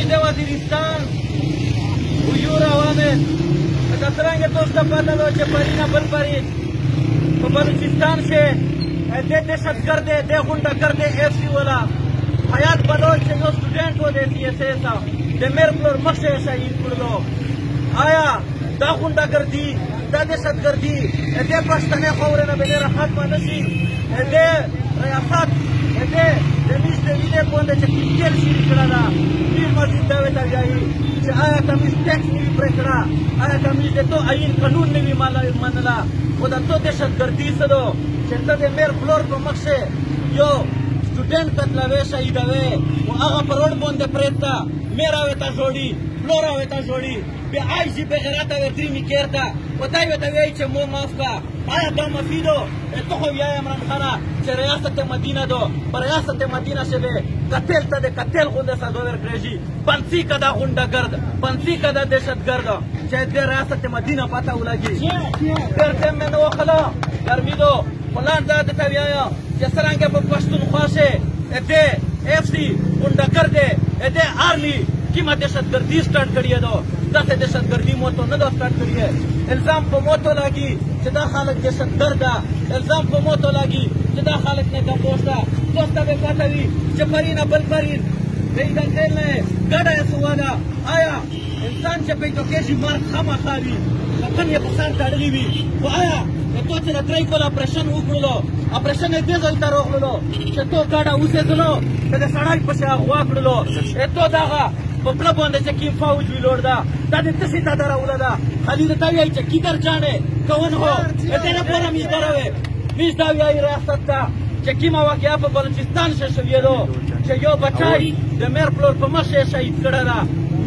امیر د وزیرستان حضور عوامل لکه څرنګه تاسو ته پته ده چې پرینه بل پرین په بلوچستان کې دې دهشتګرد دې غونډهګرد ایف سی والا حیات بلوچ چې یو سټوډنټ و د سی ایس ای څخه د میر پلور مخې شهید کړلو آیا دا غونډهګردي دا دهشتګردي دې پښتنې خاورې نه بغیر ختمه نه شي دې ریاست دې د میز د وینې په باندې چې کیل شي کړه ده میر مزید دا ورته وایي چې آیا کمیز ټیکس نه وي پرې کړه آیا کمیز د تو عین قانون نه وي منله خو د تو دهشتګردي څه ده چې ته د میر پلور په مخې یو سټوډنټ قتلوي شهیدوي و هغه په روډ باندې پرېږده میر ورته جوړي پلور ورته جوړي بیا عایشي بغیرته ورته میکرده و دی ورته وایي چې مو معاف کړه آیا دا مفی ده تو خو وایي عمران خانه چې ریاست مدینه ده په ریاست مدینه چې دی قتل ته د قتل غوندې سزا ورکړی شي پنسي که دا غونډهګرد پنسي که دا دهشتګرد چې د ریاست مدینه پته ولګي ډېر ټایم مې نه وخله ګرمي ده فلان دا درته وایم چې څرنګه په پښتونخوا کې د ایف سی غونډهګرد د آرمي کومه دهشتګردي سټارټ کړې ده داسې دهشتګردي مو تو نه ده سټارټ کړې الزام په مو تو لګي چې دا خلک دهشتګرد ده الزام په مو تو لګي چې دا خلک نه کمپوز ده تاسو ته به پته وي چې پرینه بل پرین دی د خیل نه ګډه یې سواله آیا انسان چې پیدا کېږي مرګ خامخا وي وطن یې په سر تړلی وي خو آیا تو چې د تریکول اپریشن وکړلو اپریشن یې دې ځای ته راغللو چې تو ګډه اوسېدلو که د سړی پسې اغوا کړلو تو دغه په پله باندې چې کوم فوج ویلوړ ده دا د څه شي ته دروله ده خالي درته وایي چې کیدر جاڼې کون هو دې لپاره میز دروې میز دا وایي ریاست ته چې کومه واقعه په بلوچستان کې شوې ده چې یو بچی د میر پلور په مخ یې شهید کړی ده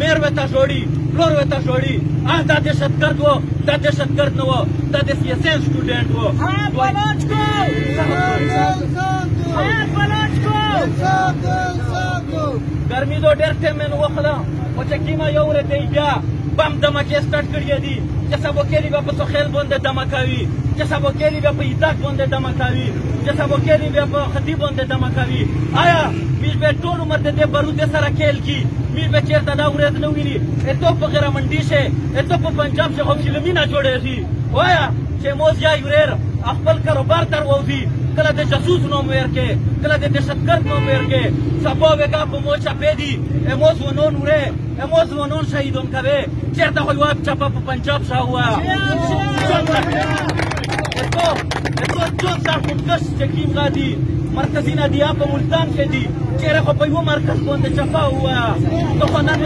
میر ورته جوړي پلور ورته جوړي دا دهشتګرد و دا دهشتګرد نه و دا د سی ایس ای سټوډنټ و حیات بلوچ کو حیات بلوچ کو ګرمي دو ډېر ټایم مې نه وخله خو چې کومه یو ورځ دی بیا بم دمکې سټارټ کړي دي چې سبوکېلي بیا په سخیل باندې دمه کوي چې سبوکېلي بیا په ایتاک باندې دمه کوي چې سبوکېلي بیا په خطي باندې دمه کوي آیا میز به ټول عمر د دې بارود سره کیل کی میز به چېرته دا ورځ نه ویني تو په غیره منډي شي تو په پنجاب کې خو فلمونه جوړېږي وایا چې موز یا یوریر خپل کاروبار تر ووځي کله د جاسوس نوم ورکې کله د دهشتګرد نوم ورکې سبا وکا په مو چاپې دي اموز ونون وره اموز ونون شهیدون کوي چېرته خو یوه چاپه په پنجاب شاوه چون سرخودکش چې کیم غادي مرکزي نادیه په ملتان کې دي چېرې خو په یوه مرکز باندې چاپه ووایه تو خو نن